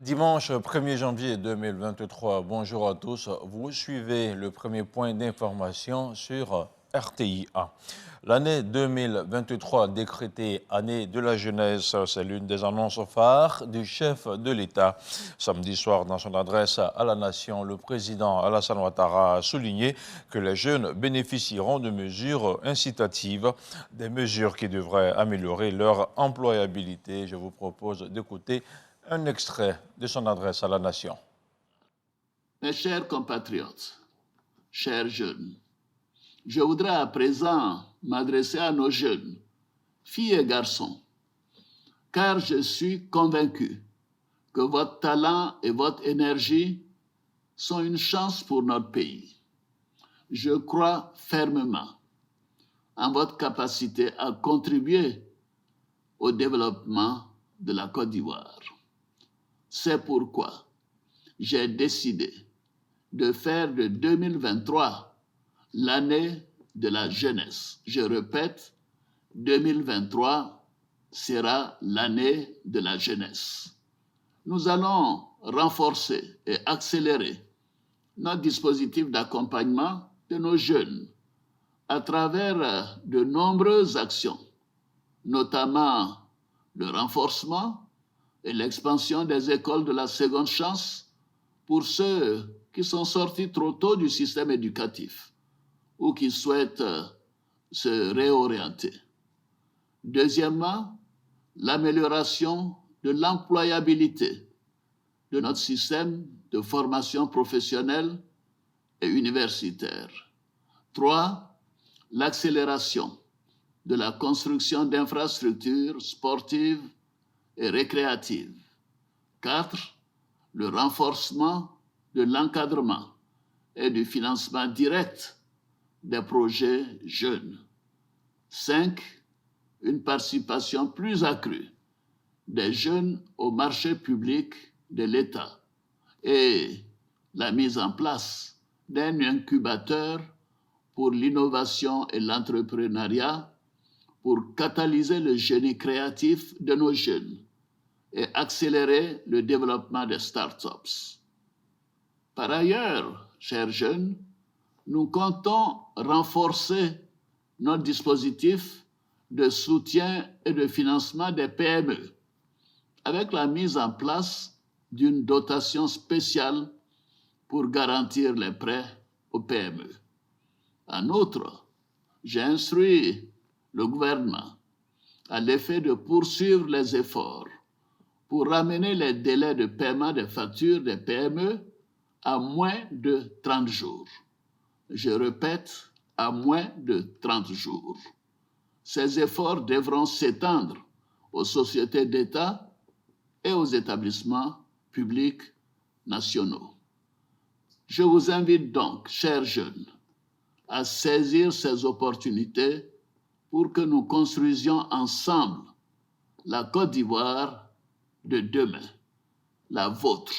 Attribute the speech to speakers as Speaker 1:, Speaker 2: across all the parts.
Speaker 1: Dimanche 1er janvier 2023, bonjour à tous. Vous suivez le premier point d'information sur RTI1. L'année 2023 décrétée année de la jeunesse, c'est l'une des annonces phares du chef de l'État. Samedi soir, dans son adresse à la nation, le président Alassane Ouattara a souligné que les jeunes bénéficieront de mesures incitatives, des mesures qui devraient améliorer leur employabilité. Je vous propose d'écouter un extrait de son adresse à la nation.
Speaker 2: Mes chers compatriotes, chers jeunes, je voudrais à présent m'adresser à nos jeunes, filles et garçons, car je suis convaincu que votre talent et votre énergie sont une chance pour notre pays. Je crois fermement en votre capacité à contribuer au développement de la Côte d'Ivoire. C'est pourquoi j'ai décidé de faire de 2023 l'année de la jeunesse. Je répète, 2023 sera l'année de la jeunesse. Nous allons renforcer et accélérer notre dispositif d'accompagnement de nos jeunes à travers de nombreuses actions, notamment le renforcement et l'expansion des écoles de la seconde chance pour ceux qui sont sortis trop tôt du système éducatif ou qui souhaitent se réorienter. Deuxièmement, l'amélioration de l'employabilité de notre système de formation professionnelle et universitaire. 3. L'accélération de la construction d'infrastructures sportives et récréatives. 4. Le renforcement de l'encadrement et du financement direct des projets jeunes. 5. Une participation plus accrue des jeunes au marché public de l'État et la mise en place d'un incubateur pour l'innovation et l'entrepreneuriat pour catalyser le génie créatif de nos jeunes et accélérer le développement des startups. Par ailleurs, chers jeunes, nous comptons renforcer notre dispositif de soutien et de financement des PME avec la mise en place d'une dotation spéciale pour garantir les prêts aux PME. En outre, j'ai instruit le gouvernement à l'effet de poursuivre les efforts pour ramener les délais de paiement des factures des PME à moins de 30 jours. Je répète, à moins de 30 jours. Ces efforts devront s'étendre aux sociétés d'État et aux établissements publics nationaux. Je vous invite donc, chers jeunes, à saisir ces opportunités pour que nous construisions ensemble la Côte d'Ivoire de demain, la vôtre,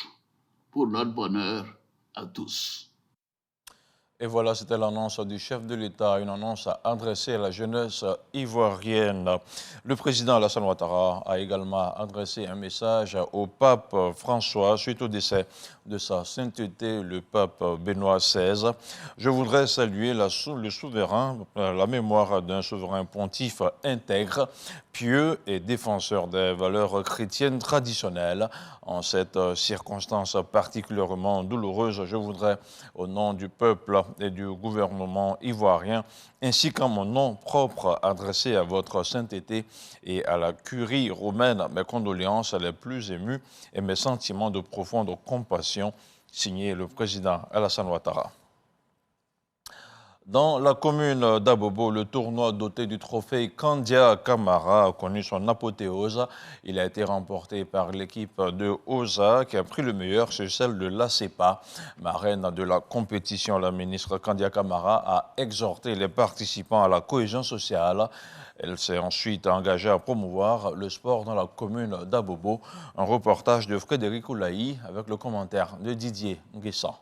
Speaker 2: pour notre bonheur à tous.
Speaker 1: Et voilà, c'était l'annonce du chef de l'État, une annonce adressée à la jeunesse ivoirienne. Le président Alassane Ouattara a également adressé un message au pape François suite au décès de sa sainteté, le pape Benoît XVI. Je voudrais saluer le souverain, la mémoire d'un souverain pontife intègre, pieux et défenseur des valeurs chrétiennes traditionnelles. En cette circonstance particulièrement douloureuse, je voudrais, au nom du peuple et du gouvernement ivoirien, ainsi qu'en mon nom propre, adresser à votre sainteté et à la curie romaine mes condoléances les plus émues et mes sentiments de profonde compassion, signé le président Alassane Ouattara. Dans la commune d'Abobo, le tournoi doté du trophée Kandia Camara a connu son apothéose. Il a été remporté par l'équipe de Oza qui a pris le meilleur sur celle de l'ACEPA. Marraine de la compétition, la ministre Kandia Camara a exhorté les participants à la cohésion sociale. Elle s'est ensuite engagée à promouvoir le sport dans la commune d'Abobo. Un reportage de Frédéric Oulaï avec le commentaire de Didier Nguessan.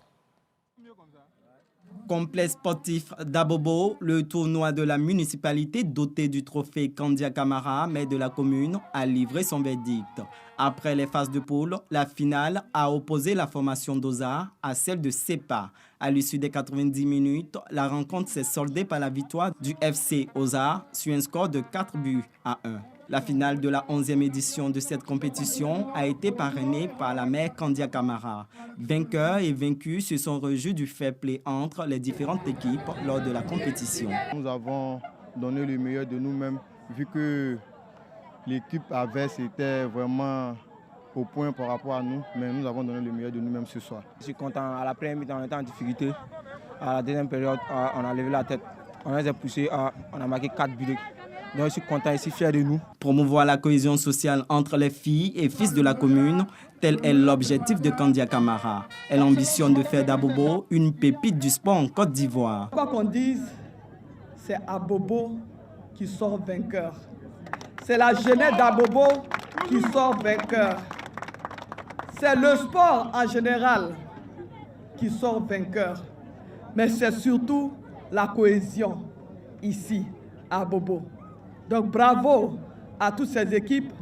Speaker 3: complexe sportif d'Abobo, le tournoi de la municipalité doté du trophée Kandia Camara, maire de la commune, a livré son verdict. Après les phases de poule, la finale a opposé la formation d'Ozar à celle de CEPA. À l'issue des 90 minutes, la rencontre s'est soldée par la victoire du FC Ozar sur un score de 4-1. La finale de la 11e édition de cette compétition a été parrainée par la maire Kandia Camara. Vainqueurs et vaincus se sont réjouis du fair play entre les différentes équipes lors de la compétition.
Speaker 4: Nous avons donné le meilleur de nous-mêmes, vu que l'équipe adverse était vraiment au point par rapport à nous, mais nous avons donné le meilleur de nous-mêmes ce soir.
Speaker 5: Je suis content. À la première mi-temps, on était en difficulté. À la deuxième période, on a levé la tête. On les a poussés, on a marqué 4 buts. Donc je suis content et je suis fier de nous.
Speaker 3: Promouvoir la cohésion sociale entre les filles et fils de la commune, tel est l'objectif de Kandia Camara. Elle ambitionne de faire d'Abobo une pépite du sport en Côte d'Ivoire.
Speaker 6: Quoi qu'on dise, c'est Abobo qui sort vainqueur. C'est la jeunesse d'Abobo qui sort vainqueur. C'est le sport en général qui sort vainqueur. Mais c'est surtout la cohésion ici à Abobo. Donc bravo à toutes ces équipes,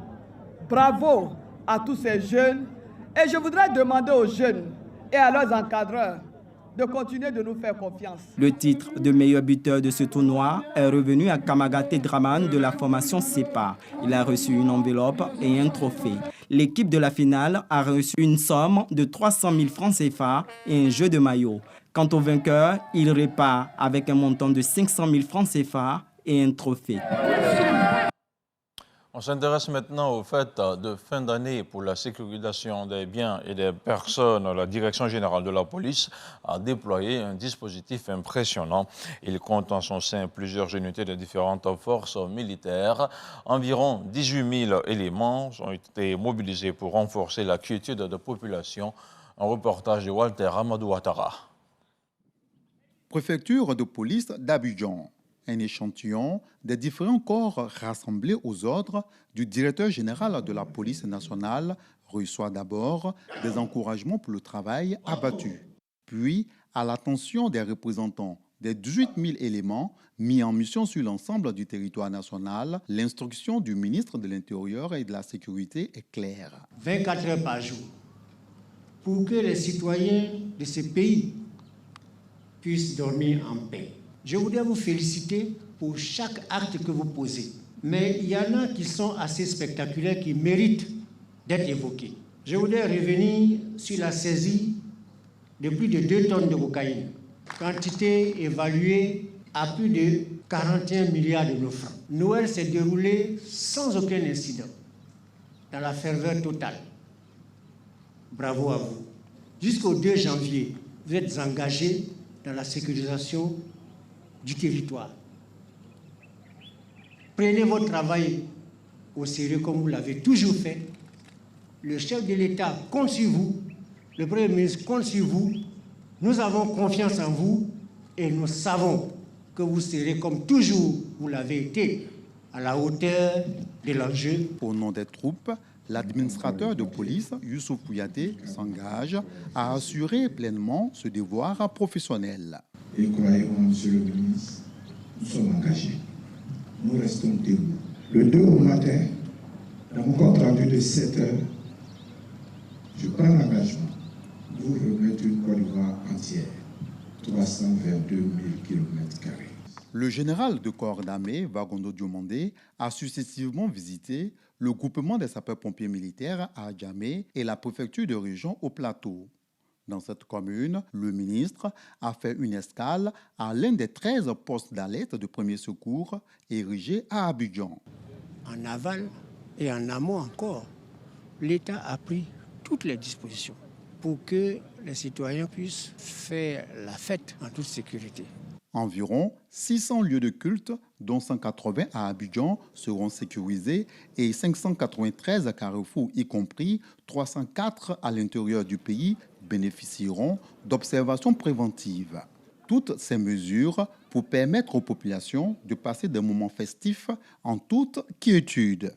Speaker 6: bravo à tous ces jeunes. Et je voudrais demander aux jeunes et à leurs encadreurs de continuer de nous faire confiance.
Speaker 3: Le titre de meilleur buteur de ce tournoi est revenu à Kamagate Draman de la formation CEPA. Il a reçu une enveloppe et un trophée. L'équipe de la finale a reçu une somme de 300 000 francs CFA et un jeu de maillot. Quant au vainqueur, il repart avec un montant de 500 000 francs CFA et un trophée.
Speaker 1: On s'intéresse maintenant au fait de fin d'année pour la sécurisation des biens et des personnes. La Direction générale de la police a déployé un dispositif impressionnant. Il compte en son sein plusieurs unités de différentes forces militaires. Environ 18 000 éléments ont été mobilisés pour renforcer la quiétude de population. Un reportage de Walter Amadou Ouattara.
Speaker 7: Préfecture de police d'Abidjan. Un échantillon des différents corps rassemblés aux ordres du directeur général de la police nationale reçoit d'abord des encouragements pour le travail abattu. Puis, à l'attention des représentants des 18 000 éléments mis en mission sur l'ensemble du territoire national, l'instruction du ministre de l'Intérieur et de la Sécurité est claire.
Speaker 8: 24 heures par jour, pour que les citoyens de ce pays puissent dormir en paix. Je voudrais vous féliciter pour chaque acte que vous posez. Mais il y en a qui sont assez spectaculaires, qui méritent d'être évoqués. Je voudrais revenir sur la saisie de plus de 2 tonnes de cocaïne, quantité évaluée à plus de 41 milliards de nos francs. Noël s'est déroulé sans aucun incident, dans la ferveur totale. Bravo à vous. Jusqu'au 2 janvier, vous êtes engagés dans la sécurisation du territoire. Prenez votre travail au sérieux comme vous l'avez toujours fait. Le chef de l'État compte sur vous, le Premier ministre compte sur vous. Nous avons confiance en vous et nous savons que vous serez comme toujours vous l'avez été à la hauteur de l'enjeu.
Speaker 7: Au nom des troupes, l'administrateur de police, Youssouf Kouyaté, s'engage à assurer pleinement ce devoir professionnel.
Speaker 9: Et croyez-moi, monsieur le ministre, nous sommes engagés. Nous restons debout. Le 2 au matin, dans mon compte rendu de 7 heures, je prends l'engagement de vous remettre une Côte d'Ivoire entière, 322 000 km².
Speaker 7: Le général de corps d'armée, Wagondo Diomandé, a successivement visité le groupement des sapeurs-pompiers militaires à Adjamé et la préfecture de région au Plateau. Dans cette commune, le ministre a fait une escale à l'un des 13 postes d'alerte de premier secours érigés à Abidjan.
Speaker 8: En aval et en amont encore, l'État a pris toutes les dispositions pour que les citoyens puissent faire la fête en toute sécurité.
Speaker 7: Environ 600 lieux de culte, dont 180 à Abidjan, seront sécurisés et 593 carrefours, y compris 304 à l'intérieur du pays, bénéficieront d'observations préventives. Toutes ces mesures pour permettre aux populations de passer des moments festifs en toute quiétude.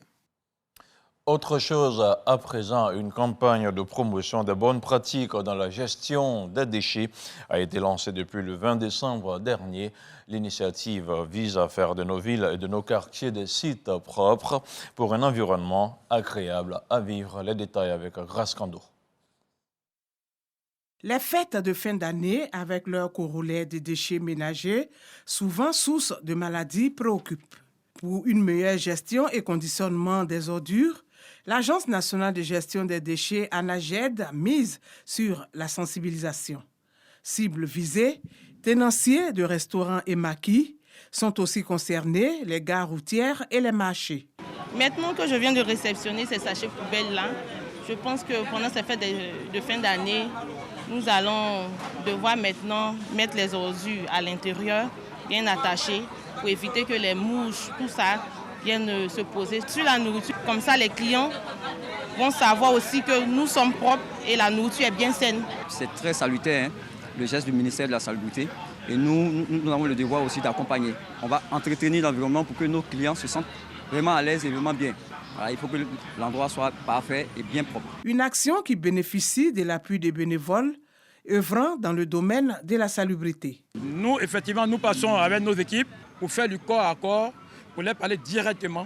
Speaker 1: Autre chose à présent, une campagne de promotion des bonnes pratiques dans la gestion des déchets a été lancée depuis le 20 décembre dernier. L'initiative vise à faire de nos villes et de nos quartiers des sites propres pour un environnement agréable à vivre. Les détails avec Grace Kando.
Speaker 10: Les fêtes de fin d'année, avec leur corollaire de déchets ménagers, souvent source de maladies, préoccupent. Pour une meilleure gestion et conditionnement des ordures, l'Agence nationale de gestion des déchets, ANAGED, mise sur la sensibilisation. Cibles visées, tenanciers de restaurants et maquis sont aussi concernés, les gares routières et les marchés.
Speaker 11: Maintenant que je viens de réceptionner ces sachets poubelles-là, je pense que pendant ces fêtes de fin d'année, nous allons devoir maintenant mettre les ordures à l'intérieur, bien attachées, pour éviter que les mouches, tout ça, viennent se poser sur la nourriture. Comme ça, les clients vont savoir aussi que nous sommes propres et la nourriture est bien saine.
Speaker 12: C'est très salutaire, hein, le geste du ministère de la Salubrité. Et nous avons le devoir aussi d'accompagner. On va entretenir l'environnement pour que nos clients se sentent vraiment à l'aise et vraiment bien. Voilà, il faut que l'endroit soit parfait et bien propre.
Speaker 10: Une action qui bénéficie de l'appui des bénévoles œuvrant dans le domaine de la salubrité.
Speaker 13: Nous, effectivement, nous passons avec nos équipes pour faire du corps à corps, pour leur parler directement,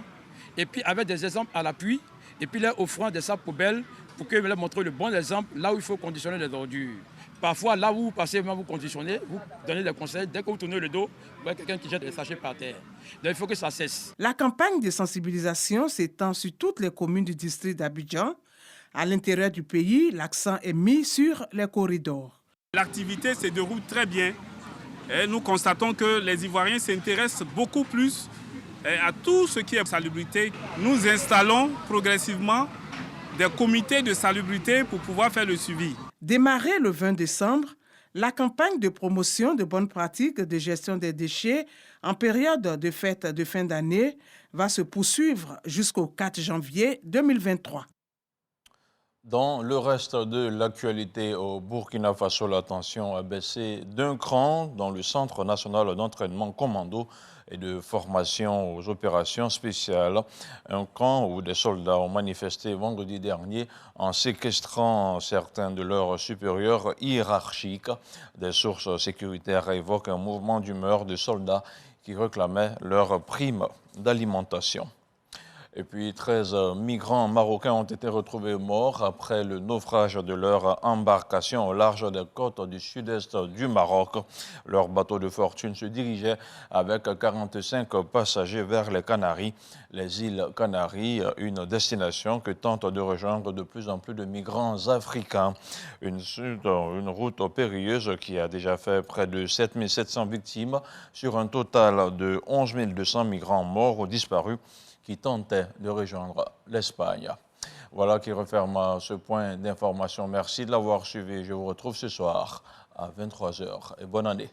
Speaker 13: et puis avec des exemples à l'appui, et puis leur offrant des sacs poubelles pour que leur montrer le bon exemple là où il faut conditionner les ordures. Parfois, là où vous passez, vous conditionnez, vous donnez des conseils. Dès que vous tournez le dos, vous voyez quelqu'un qui jette des sachets par terre. Donc, il faut que ça cesse.
Speaker 10: La campagne de sensibilisation s'étend sur toutes les communes du district d'Abidjan. À l'intérieur du pays, l'accent est mis sur les corridors.
Speaker 14: L'activité se déroule très bien. Et nous constatons que les Ivoiriens s'intéressent beaucoup plus à tout ce qui est salubrité. Nous installons progressivement des comités de salubrité pour pouvoir faire le suivi.
Speaker 10: Démarrée le 20 décembre, la campagne de promotion de bonnes pratiques de gestion des déchets en période de fête de fin d'année va se poursuivre jusqu'au 4 janvier 2023.
Speaker 1: Dans le reste de l'actualité au Burkina Faso, la tension a baissé d'un cran dans le Centre national d'entraînement commando et de formation aux opérations spéciales. Un camp où des soldats ont manifesté vendredi dernier en séquestrant certains de leurs supérieurs hiérarchiques. Des sources sécuritaires évoquent un mouvement d'humeur de soldats qui réclamaient leur prime d'alimentation. Et puis 13 migrants marocains ont été retrouvés morts après le naufrage de leur embarcation au large des côtes du sud-est du Maroc. Leur bateau de fortune se dirigeait avec 45 passagers vers les Canaries, les îles Canaries, une destination que tentent de rejoindre de plus en plus de migrants africains. Une route périlleuse qui a déjà fait près de 7 700 victimes sur un total de 11 200 migrants morts ou disparus qui tentaient de rejoindre l'Espagne. Voilà qui referme ce point d'information. Merci de l'avoir suivi. Je vous retrouve ce soir à 23h et bonne année.